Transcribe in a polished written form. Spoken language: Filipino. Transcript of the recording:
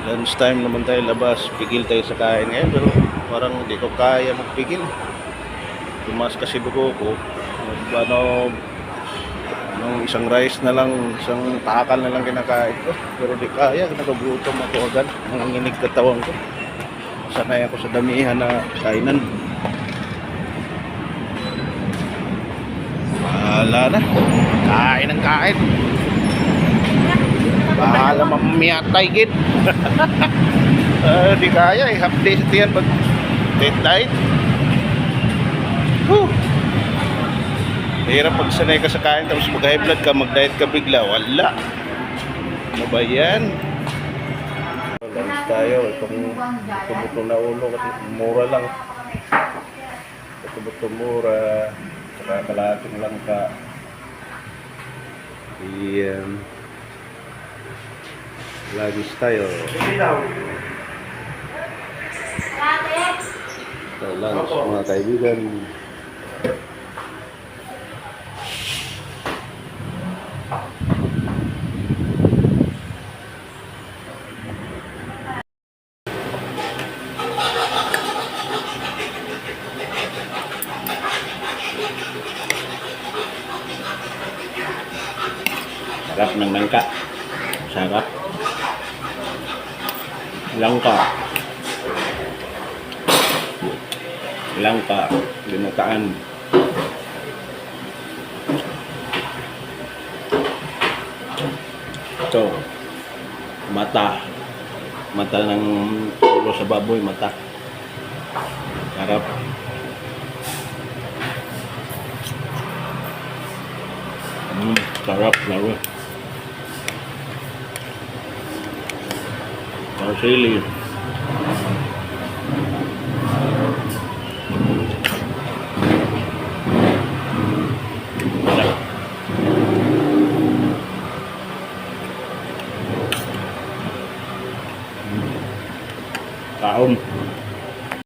Lunch time naman tayo labas. Pigil tayo sa kain ngayon pero parang hindi ko kaya magpigil. Tumaas kasi dugo ko. Ano, isang rice na lang, isang takal na lang kinakain ko. Pero di kaya, nagagutom ako agad. Nanginginig katawan ko. Sanay ako sa damihan na kainan. Wala na. Kain ng kain. Bahala mamiyatay gid. Di kaya eh. Half day sa tiyan pag late night. Hirap pag sanay ka sa kain tapos mag high blood ka, mag diet ka bigla. Wala. Ano ba yan? Lunch tayo. Itong na ulo kasi mura lang. Ito mura. Saka kalating lang ka. Iyan. Lagis tayo. Ito lunch mga kaibigan. Sarap ng langka. Sarap. Langka. Langka. Ginataan. Ito. Mata. Mata ng ulo sa baboy. Mata. Sarap. Sarap. Sarap. Sili. Kaon.